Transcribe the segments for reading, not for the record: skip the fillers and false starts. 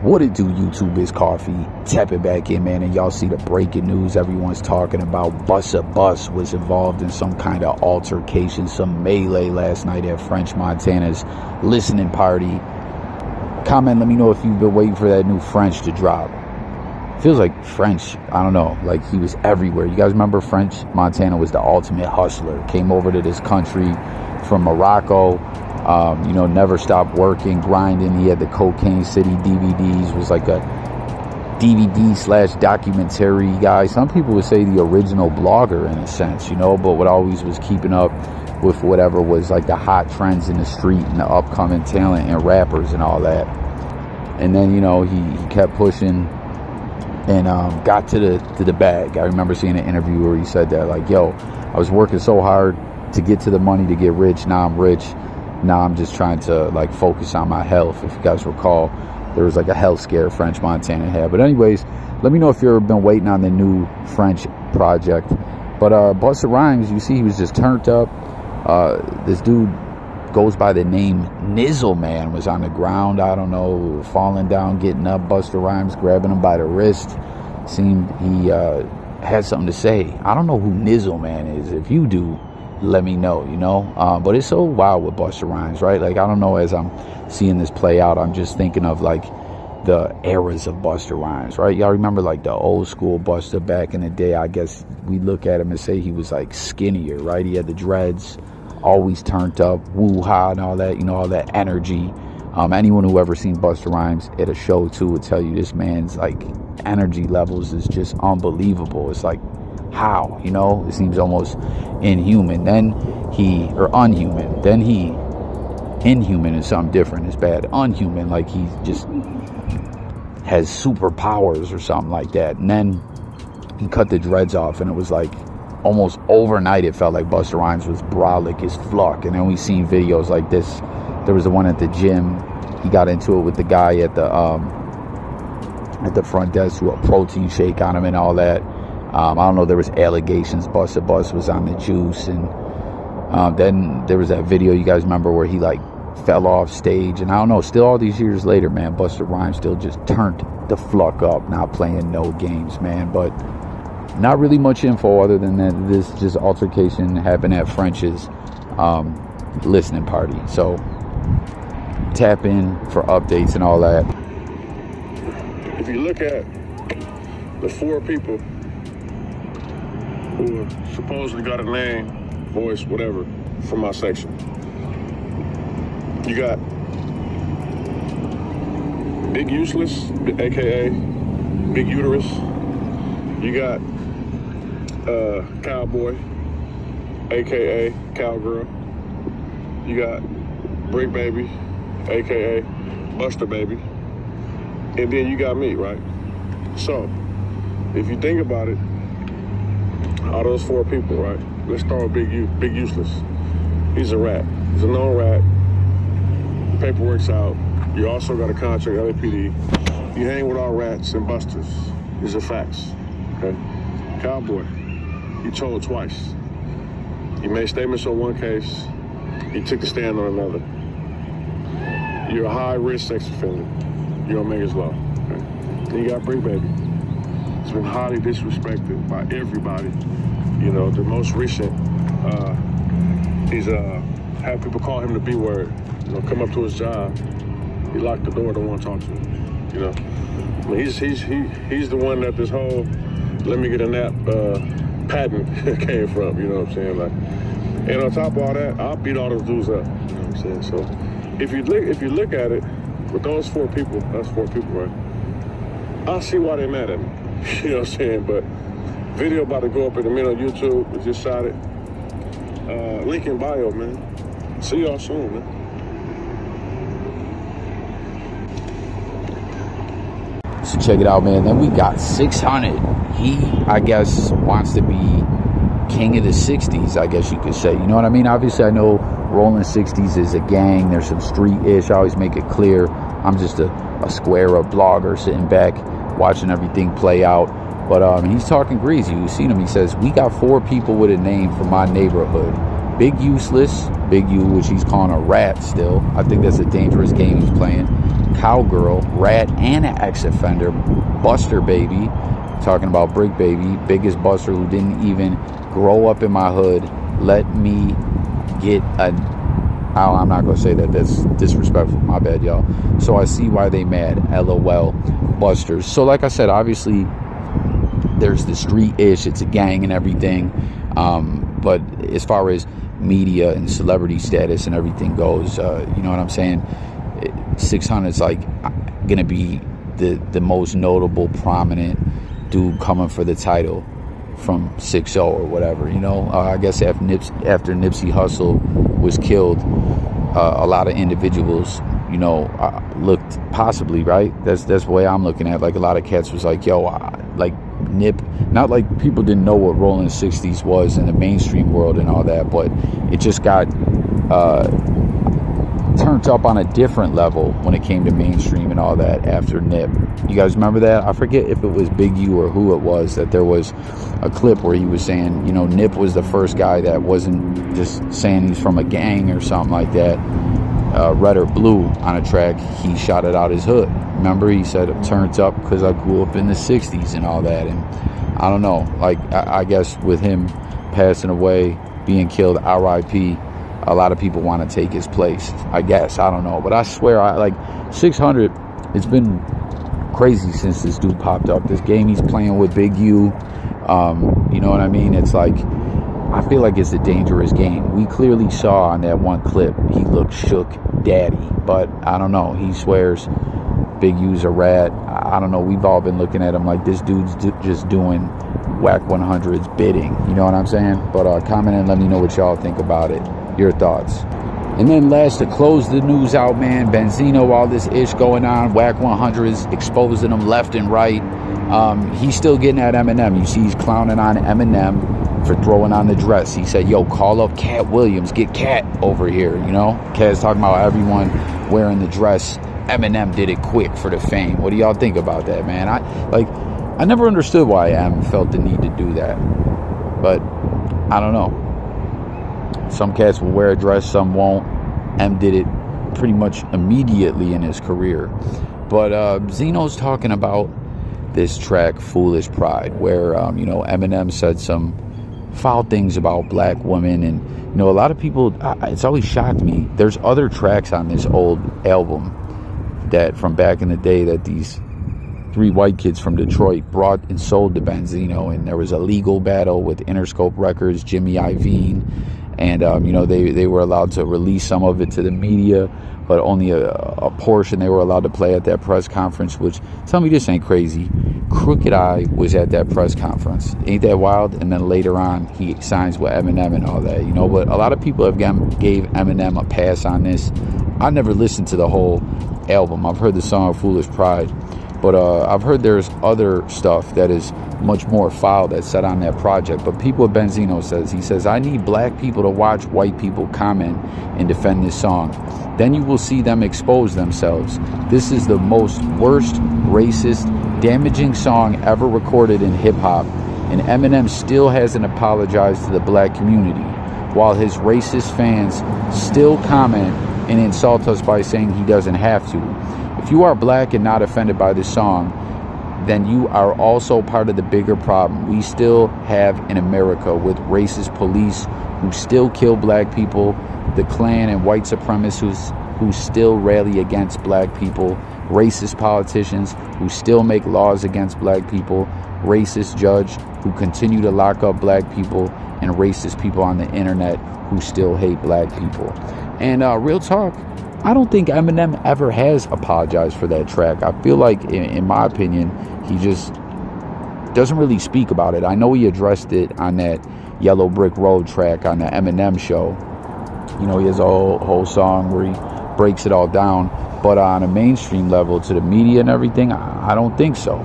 What it do, YouTube? Is Coffee. Tap it back in, man, and y'all see the breaking news everyone's talking about. Busta was involved in some kind of altercation, some melee last night at French Montana's listening party. Comment, let me know if you've been waiting for that new French to drop. Feels like French, I don't know, like he was everywhere. You guys remember French Montana was the ultimate hustler. Came over to this country from Morocco. You know, never stopped working, grinding. He had the Cocaine City DVDs, was like a DVD/documentary guy. Some people would say the original blogger in a sense, you know, but what always was keeping up with whatever was like the hot trends in the street and the upcoming talent and rappers and all that. And then, you know, he kept pushing and got to the bag. I remember seeing an interview where he said that, like, yo, I was working so hard to get to the money to get rich. Now I'm rich. Now I'm just trying to like focus on my health. If you guys recall, there was like a health scare French Montana had. But anyways, let me know if you've been waiting on the new French project. But Busta Rhymes, you see, he was just turned up. This dude goes by the name Nizzle, man, was on the ground, I don't know, falling down, getting up. Busta Rhymes grabbing him by the wrist. Seemed he had something to say. I don't know who Nizzle, man, is. If you do, let me know, you know. But it's so wild with Busta Rhymes, right? Like, I don't know, as I'm seeing this play out, I'm just thinking of like the eras of Busta Rhymes, right? Y'all remember like the old school Busta back in the day? I guess we look at him and say he was like skinnier, right? He had the dreads, always turned up, woo-ha and all that, you know, all that energy. Anyone who ever seen Busta Rhymes at a show too would tell you this man's like energy levels is just unbelievable. It's like, how, you know, it seems almost inhuman. Then or unhuman. Then inhuman is something different. It's bad. Unhuman, like he just has superpowers or something like that. And then he cut the dreads off, and it was like almost overnight it felt like Busta Rhymes was brolic as fuck. And then we seen videos like this. There was the one at the gym. He got into it with the guy at the front desk who a protein shake on him and all that. I don't know, there was allegations Busta was on the juice, and then there was that video, you guys remember, where he like fell off stage. And I don't know, still all these years later, man, Busta Rhymes still just turned the fuck up, not playing no games, man. But not really much info other than that this just altercation happened at French's listening party. So tap in for updates and all that. If you look at the four people who supposedly got a name, voice, whatever, from my section, you got Big Useless, aka Big Uterus. You got Cowboy, aka Cowgirl. You got Bricc Baby, aka Busta Baby. And then you got me, right? So, if you think about it, all those four people, right? Let's start with Big Useless. He's a rat. He's a known rat. Paperwork's out. You also got a contract, LAPD. You hang with all rats and busters. These are facts, okay? Cowboy, he told twice. He made statements on one case. He took the stand on another. You're a high-risk sex offender. You're on Megan's Law, okay? Then you got Bricc Baby. He's been highly disrespected by everybody. You know, the most recent, he's had people call him the B word. You know, come up to his job, he locked the door, don't want to talk to him. You know, I mean, he's the one that this whole "let me get a nap" patent came from. You know what I'm saying? Like, and on top of all that, I'll beat all those dudes up. You know what I'm saying? So, if you look at it with those four people, that's four people, right? I see why they're mad at me. You know what I'm saying? But video about to go up in a minute on YouTube. We just shot it. Link in bio, man. See y'all soon, man. So check it out, man. Then we got 600. He, I guess, wants to be king of the 60s, I guess you could say. You know what I mean? Obviously, I know Rolling 60s is a gang. There's some street-ish. I always make it clear. I'm just a square, a blogger, sitting back, watching everything play out. But he's talking greasy. You've seen him. He says, we got four people with a name from my neighborhood. Big Useless, Big U, which he's calling a rat still. I think that's a dangerous game he's playing. cowgirl, rat, and an ex-offender, Buster baby, talking about Bricc baby, biggest Buster who didn't even grow up in my hood, let me get a... Oh, I'm not gonna say that, that's disrespectful, my bad, y'all. So I see why they mad, LOL, Busters. So like I said, obviously there's the street-ish, it's a gang and everything, but as far as media and celebrity status and everything goes, you know what I'm saying, 600 is like gonna be the most notable, prominent dude coming for the title from 6-0 or whatever, you know. I guess after Nipsey Hussle was killed, a lot of individuals, you know, looked possibly, right, that's the way I'm looking at, like a lot of cats was like, yo, like Nip, not like people didn't know what Rolling 60s was in the mainstream world and all that, but it just got turned up on a different level when it came to mainstream and all that after Nip. You guys remember that? I forget if it was Big U or who it was, that there was a clip where he was saying, you know, Nip was the first guy that wasn't just saying he's from a gang or something like that, red or blue on a track, he shot it out his hood. Remember, he said it turned up because I grew up in the 60s and all that. And I don't know, like I guess with him passing away, being killed, RIP, a lot of people want to take his place, I guess. I don't know, but I swear, like 600, it's been crazy since this dude popped up. This game he's playing with Big U, you know what I mean? It's like, I feel like it's a dangerous game. We clearly saw on that one clip he looked shook daddy, but I don't know, he swears Big U's a rat. I don't know, we've all been looking at him like this dude's just doing whack 100's bidding, you know what I'm saying? But comment and let me know what y'all think about it, your thoughts. And then last, to close the news out, man, Benzino, all this ish going on, whack 100s exposing them left and right. He's still getting at Eminem. You see he's clowning on Eminem for throwing on the dress. He said, yo, call up Cat Williams, get Cat over here, you know? Cat's talking about everyone wearing the dress. Eminem did it quick for the fame. What do y'all think about that, man? I never understood why Em felt the need to do that, but I don't know. Some cats will wear a dress, some won't. Em did it pretty much immediately in his career. But Zeno's talking about this track, Foolish Pride, where, you know, Eminem said some foul things about black women. And, you know, a lot of people, it's always shocked me. There's other tracks on this old album that from back in the day that these 3 white kids from Detroit brought and sold to Benzino. And there was a legal battle with Interscope Records, Jimmy Iovine. And, you know, they were allowed to release some of it to the media, but only a portion they were allowed to play at that press conference, which, tell me this ain't crazy. Crooked Eye was at that press conference. Ain't that wild? And then later on, he signs with Eminem and all that, you know. But a lot of people gave Eminem a pass on this. I never listened to the whole album. I've heard the song Foolish Pride. But I've heard there's other stuff that is much more foul that's said on that project. But people, what Benzino says, he says, I need black people to watch white people comment and defend this song. Then you will see them expose themselves. This is the worst, racist, damaging song ever recorded in hip-hop. And Eminem still hasn't apologized to the black community, while his racist fans still comment and insult us by saying he doesn't have to. If you are black and not offended by this song, then you are also part of the bigger problem we still have in America, with racist police who still kill black people, the Klan and white supremacists who still rally against black people, racist politicians who still make laws against black people, racist judge who continue to lock up black people, and racist people on the internet who still hate black people. And real talk, I don't think Eminem ever has apologized for that track. I feel like, in my opinion, he just doesn't really speak about it. I know he addressed it on that Yellow Brick Road track on the Eminem show. You know, he has a whole song where he breaks it all down. But on a mainstream level, to the media and everything, I don't think so.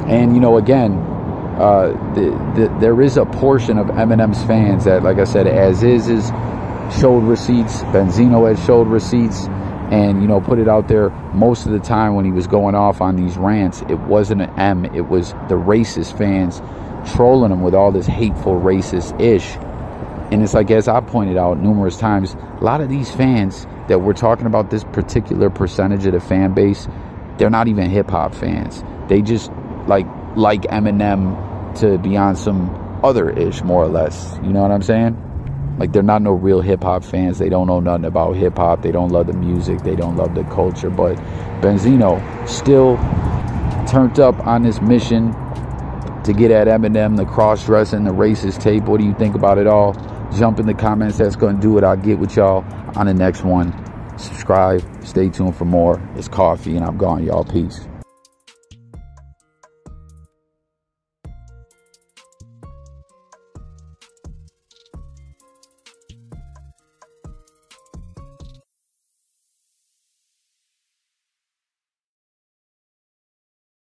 And, you know, again, there is a portion of Eminem's fans that, like I said, as is showed receipts. Benzino had showed receipts and, you know, put it out there. Most of the time when he was going off on these rants, it wasn't an M, it was the racist fans trolling him with all this hateful racist ish. And it's like, as I pointed out numerous times, a lot of these fans that we're talking about, this particular percentage of the fan base, they're not even hip-hop fans. They just like Eminem to be on some other ish, more or less. You know what I'm saying? Like, they're not no real hip-hop fans. They don't know nothing about hip-hop. They don't love the music. They don't love the culture. But Benzino still turned up on this mission to get at Eminem, the cross-dressing, the racist tape. What do you think about it all? Jump in the comments. That's going to do it. I'll get with y'all on the next one. Subscribe. Stay tuned for more. It's Coffee, and I'm gone, y'all. Peace.